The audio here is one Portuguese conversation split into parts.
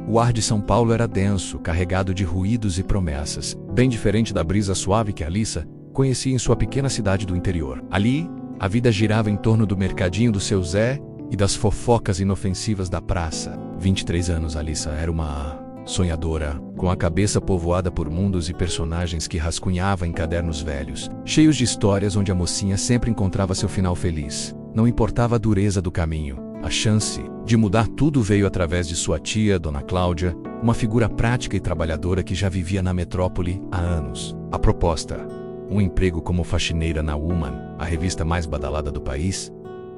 O ar de São Paulo era denso, carregado de ruídos e promessas, bem diferente da brisa suave que Alissa conhecia em sua pequena cidade do interior. Ali, a vida girava em torno do mercadinho do seu Zé e das fofocas inofensivas da praça. 23 anos, Alissa era uma sonhadora, com a cabeça povoada por mundos e personagens que rascunhava em cadernos velhos, cheios de histórias onde a mocinha sempre encontrava seu final feliz. Não importava a dureza do caminho. A chance de mudar tudo veio através de sua tia, Dona Cláudia, uma figura prática e trabalhadora que já vivia na metrópole há anos. A proposta: um emprego como faxineira na Woman, a revista mais badalada do país,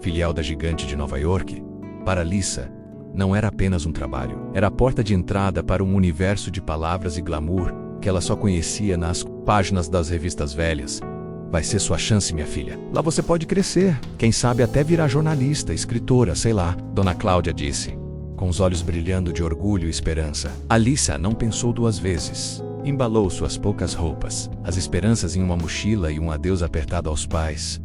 filial da gigante de Nova York, para Alissa, não era apenas um trabalho. Era a porta de entrada para um universo de palavras e glamour que ela só conhecia nas páginas das revistas velhas. Vai ser sua chance, minha filha. Lá você pode crescer. Quem sabe até virar jornalista, escritora, sei lá. Dona Cláudia disse, com os olhos brilhando de orgulho e esperança. Alissa não pensou duas vezes. Embalou suas poucas roupas, as esperanças em uma mochila e um adeus apertado aos pais.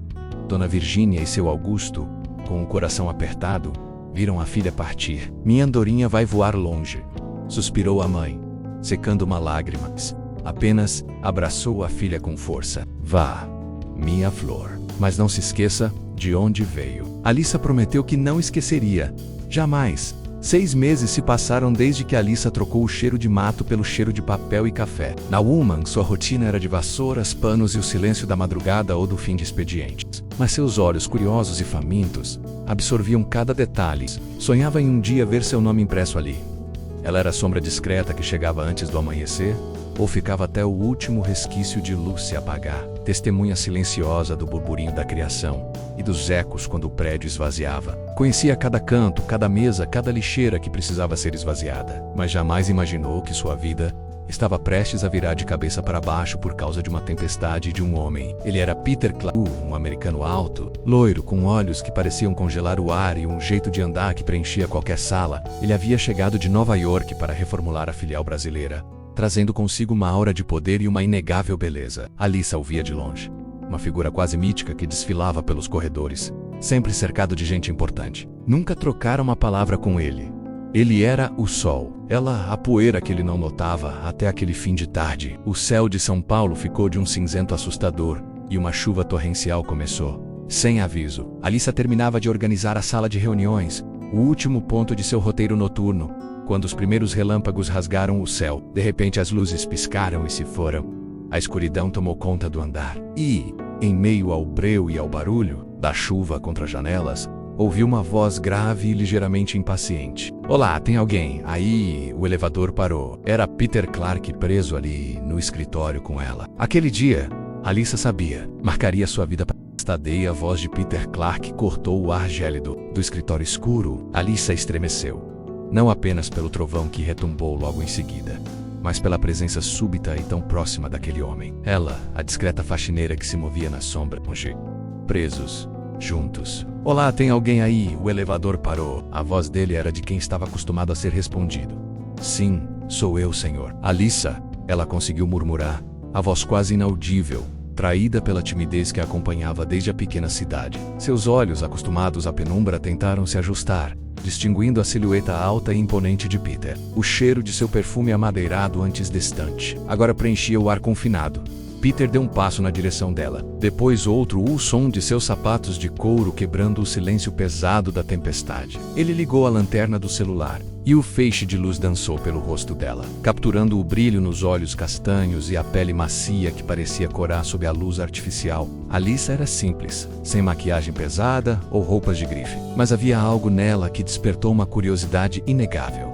Dona Virgínia e seu Augusto, com o coração apertado, viram a filha partir. Minha andorinha vai voar longe, suspirou a mãe, secando uma lágrima. Apenas abraçou a filha com força. Vá, minha flor. Mas não se esqueça de onde veio. Alissa prometeu que não esqueceria. Jamais. 6 meses se passaram desde que Alissa trocou o cheiro de mato pelo cheiro de papel e café. Na Woman, sua rotina era de vassouras, panos e o silêncio da madrugada ou do fim de expedientes. Mas seus olhos, curiosos e famintos, absorviam cada detalhe. Sonhava em um dia ver seu nome impresso ali. Ela era a sombra discreta que chegava antes do amanhecer, ou ficava até o último resquício de luz se apagar, testemunha silenciosa do burburinho da criação e dos ecos quando o prédio esvaziava. Conhecia cada canto, cada mesa, cada lixeira que precisava ser esvaziada, mas jamais imaginou que sua vida estava prestes a virar de cabeça para baixo por causa de uma tempestade de um homem. Ele era Peter Clark, um americano alto, loiro, com olhos que pareciam congelar o ar e um jeito de andar que preenchia qualquer sala. Ele havia chegado de Nova York para reformular a filial brasileira, trazendo consigo uma aura de poder e uma inegável beleza. Alissa o via de longe, uma figura quase mítica que desfilava pelos corredores, sempre cercado de gente importante. Nunca trocara uma palavra com ele. Ele era o sol, ela a poeira que ele não notava até aquele fim de tarde. O céu de São Paulo ficou de um cinzento assustador e uma chuva torrencial começou. Sem aviso, Alissa terminava de organizar a sala de reuniões, o último ponto de seu roteiro noturno, quando os primeiros relâmpagos rasgaram o céu. De repente as luzes piscaram e se foram. A escuridão tomou conta do andar. E, em meio ao breu e ao barulho da chuva contra as janelas, ouviu uma voz grave e ligeiramente impaciente. Olá, tem alguém aí? O elevador parou. Era Peter Clark preso ali no escritório com ela. Aquele dia, Alissa sabia, marcaria sua vida para estadeia. A voz de Peter Clark cortou o ar gélido do escritório escuro. Alissa estremeceu. Não apenas pelo trovão que retumbou logo em seguida, mas pela presença súbita e tão próxima daquele homem. Ela, a discreta faxineira que se movia na sombra, presos, juntos. Olá, tem alguém aí? O elevador parou. A voz dele era de quem estava acostumado a ser respondido. Sim, sou eu, senhor. Alissa, ela conseguiu murmurar, a voz quase inaudível, traída pela timidez que a acompanhava desde a pequena cidade. Seus olhos, acostumados à penumbra, tentaram se ajustar, distinguindo a silhueta alta e imponente de Peter. O cheiro de seu perfume amadeirado antes distante agora preenchia o ar confinado. Peter deu um passo na direção dela, depois outro, o som de seus sapatos de couro quebrando o silêncio pesado da tempestade. Ele ligou a lanterna do celular, e o feixe de luz dançou pelo rosto dela, capturando o brilho nos olhos castanhos e a pele macia que parecia corar sob a luz artificial. Alissa era simples, sem maquiagem pesada ou roupas de grife, mas havia algo nela que despertou uma curiosidade inegável.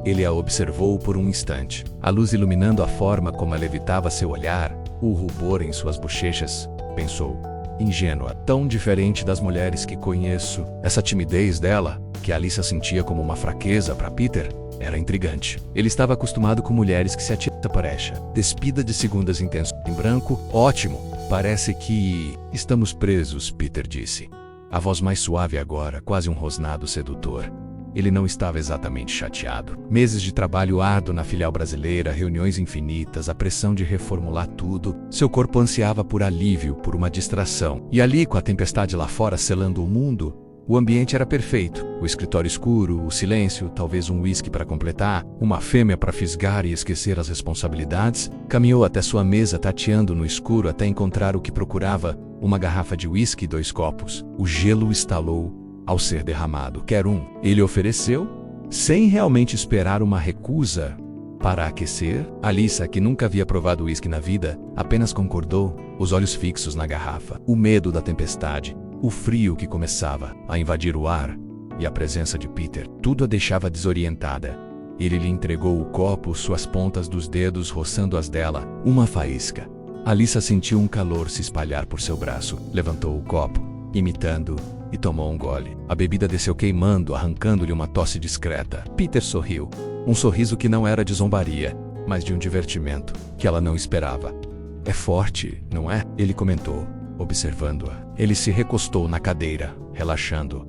Ele a observou por um instante, a luz iluminando a forma como ela evitava seu olhar, o rubor em suas bochechas. Pensou, ingênua, tão diferente das mulheres que conheço. Essa timidez dela, que Alissa sentia como uma fraqueza para Peter, era intrigante. Ele estava acostumado com mulheres que se atiram da brecha, despida de segundas intenções em branco. Ótimo, parece que estamos presos, Peter disse. A voz mais suave agora, quase um rosnado sedutor. Ele não estava exatamente chateado. Meses de trabalho árduo na filial brasileira, reuniões infinitas, a pressão de reformular tudo. Seu corpo ansiava por alívio, por uma distração. E ali, com a tempestade lá fora selando o mundo, O ambiente era perfeito. O escritório escuro, o silêncio, talvez um uísque para completar, uma fêmea para fisgar e esquecer as responsabilidades. Caminhou até sua mesa tateando no escuro até encontrar o que procurava, uma garrafa de uísque e 2 copos. O gelo estalou ao ser derramado. Quer um? Ele ofereceu, sem realmente esperar uma recusa. Para aquecer, Alyssa, que nunca havia provado uísque na vida, apenas concordou, os olhos fixos na garrafa. O medo da tempestade, o frio que começava a invadir o ar e a presença de Peter, tudo a deixava desorientada. Ele lhe entregou o copo, suas pontas dos dedos roçando as dela, uma faísca. Alyssa sentiu um calor se espalhar por seu braço, levantou o copo, imitando, e tomou um gole. A bebida desceu queimando, arrancando-lhe uma tosse discreta. Peter sorriu. Um sorriso que não era de zombaria, mas de um divertimento, que ela não esperava. É forte, não é? Ele comentou, observando-a. Ele se recostou na cadeira, relaxando,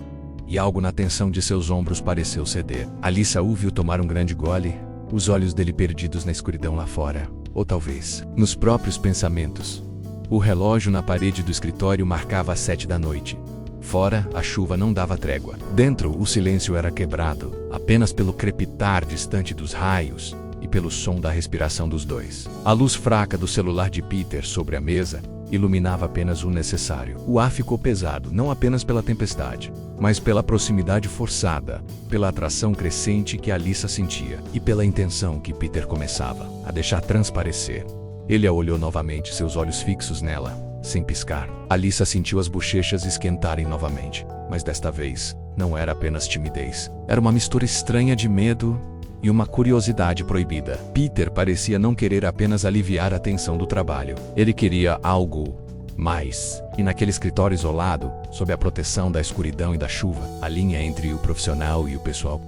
e algo na tensão de seus ombros pareceu ceder. Alyssa o viu tomar um grande gole, os olhos dele perdidos na escuridão lá fora, ou talvez, nos próprios pensamentos. O relógio na parede do escritório marcava as 7 da noite. Fora, a chuva não dava trégua. Dentro, o silêncio era quebrado, apenas pelo crepitar distante dos raios e pelo som da respiração dos dois. A luz fraca do celular de Peter sobre a mesa iluminava apenas o necessário. O ar ficou pesado, não apenas pela tempestade, mas pela proximidade forçada, pela atração crescente que Alyssa sentia e pela intenção que Peter começava a deixar transparecer. Ele a olhou novamente, seus olhos fixos nela, sem piscar. Alyssa sentiu as bochechas esquentarem novamente, mas desta vez não era apenas timidez. Era uma mistura estranha de medo e uma curiosidade proibida. Peter parecia não querer apenas aliviar a tensão do trabalho. Ele queria algo mais. E naquele escritório isolado, sob a proteção da escuridão e da chuva, a linha entre o profissional e o pessoal.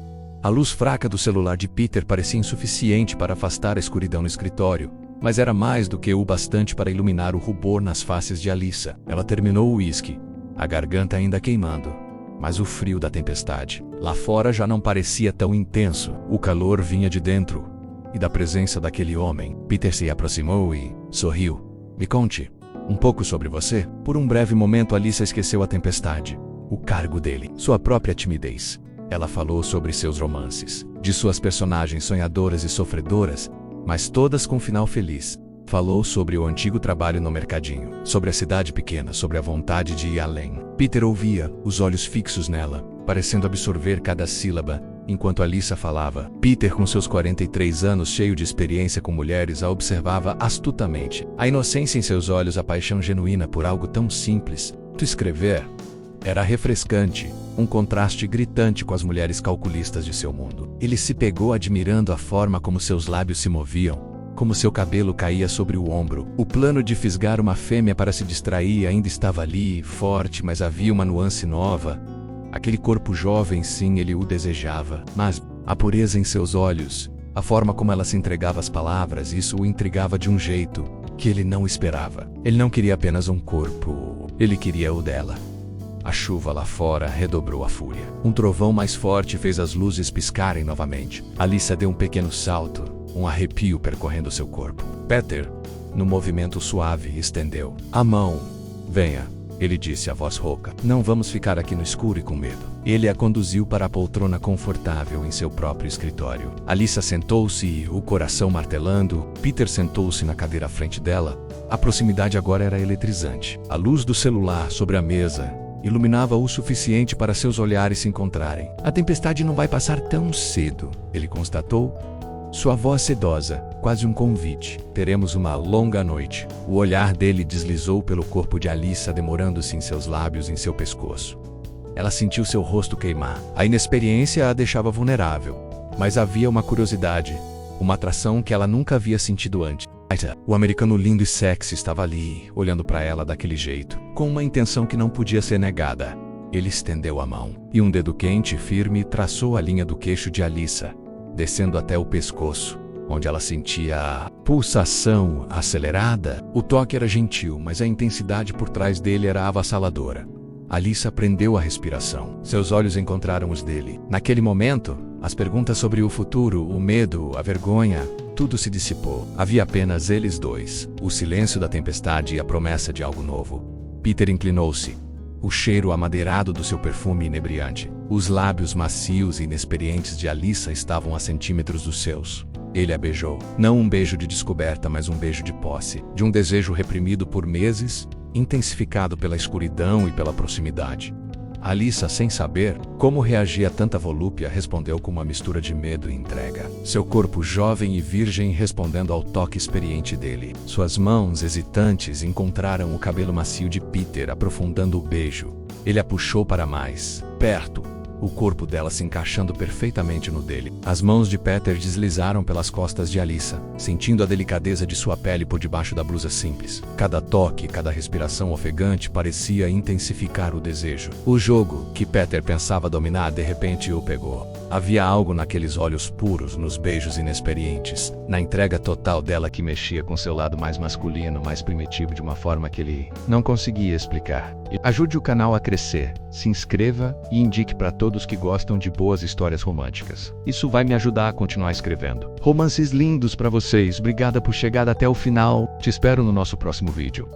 A luz fraca do celular de Peter parecia insuficiente para afastar a escuridão no escritório, mas era mais do que o bastante para iluminar o rubor nas faces de Alyssa. Ela terminou o uísque, a garganta ainda queimando, mas o frio da tempestade lá fora já não parecia tão intenso. O calor vinha de dentro e da presença daquele homem. Peter se aproximou e sorriu. Me conte um pouco sobre você. Por um breve momento, Alyssa esqueceu a tempestade, o cargo dele, sua própria timidez. Ela falou sobre seus romances, de suas personagens sonhadoras e sofredoras, mas todas com final feliz. Falou sobre o antigo trabalho no mercadinho, sobre a cidade pequena, sobre a vontade de ir além. Peter ouvia, os olhos fixos nela, parecendo absorver cada sílaba, enquanto Alyssa falava. Peter, com seus 43 anos, cheio de experiência com mulheres, a observava astutamente. A inocência em seus olhos, a paixão genuína por algo tão simples. Escrever era refrescante, um contraste gritante com as mulheres calculistas de seu mundo. Ele se pegou admirando a forma como seus lábios se moviam, como seu cabelo caía sobre o ombro. O plano de fisgar uma fêmea para se distrair ainda estava ali, forte, mas havia uma nuance nova. Aquele corpo jovem, sim, ele o desejava, mas a pureza em seus olhos, a forma como ela se entregava às palavras, isso o intrigava de um jeito que ele não esperava. Ele não queria apenas um corpo, ele queria o dela. A chuva lá fora redobrou a fúria. Um trovão mais forte fez as luzes piscarem novamente. Alyssa deu um pequeno salto, um arrepio percorrendo seu corpo. Peter, no movimento suave, estendeu a mão. Venha, ele disse a voz rouca. Não vamos ficar aqui no escuro e com medo. Ele a conduziu para a poltrona confortável em seu próprio escritório. Alyssa sentou-se e, o coração martelando, Peter sentou-se na cadeira à frente dela. A proximidade agora era eletrizante. A luz do celular sobre a mesa iluminava o suficiente para seus olhares se encontrarem. A tempestade não vai passar tão cedo, ele constatou, sua voz sedosa, quase um convite. Teremos uma longa noite. O olhar dele deslizou pelo corpo de Alyssa, demorando-se em seus lábios, em seu pescoço. Ela sentiu seu rosto queimar. A inexperiência a deixava vulnerável, mas havia uma curiosidade, uma atração que ela nunca havia sentido antes. O americano lindo e sexy estava ali, olhando para ela daquele jeito, com uma intenção que não podia ser negada. Ele estendeu a mão, e um dedo quente e firme traçou a linha do queixo de Alyssa, descendo até o pescoço, onde ela sentia a pulsação acelerada. O toque era gentil, mas a intensidade por trás dele era avassaladora. Alyssa prendeu a respiração. Seus olhos encontraram os dele. Naquele momento, as perguntas sobre o futuro, o medo, a vergonha, tudo se dissipou. Havia apenas eles dois, o silêncio da tempestade e a promessa de algo novo. Peter inclinou-se, o cheiro amadeirado do seu perfume inebriante. Os lábios macios e inexperientes de Alyssa estavam a centímetros dos seus. Ele a beijou. Não um beijo de descoberta, mas um beijo de posse. De um desejo reprimido por meses, intensificado pela escuridão e pela proximidade. Alyssa, sem saber como reagir a tanta volúpia, respondeu com uma mistura de medo e entrega. Seu corpo jovem e virgem respondendo ao toque experiente dele. Suas mãos hesitantes encontraram o cabelo macio de Peter, aprofundando o beijo. Ele a puxou para mais perto, o corpo dela se encaixando perfeitamente no dele. As mãos de Peter deslizaram pelas costas de Alyssa, sentindo a delicadeza de sua pele por debaixo da blusa simples. Cada toque, cada respiração ofegante parecia intensificar o desejo. O jogo, que Peter pensava dominar, de repente o pegou. Havia algo naqueles olhos puros, nos beijos inexperientes, na entrega total dela que mexia com seu lado mais masculino, mais primitivo, de uma forma que ele não conseguia explicar. Ajude o canal a crescer, se inscreva e indique para todos que gostam de boas histórias românticas. Isso vai me ajudar a continuar escrevendo romances lindos para vocês. Obrigada por chegar até o final. Te espero no nosso próximo vídeo.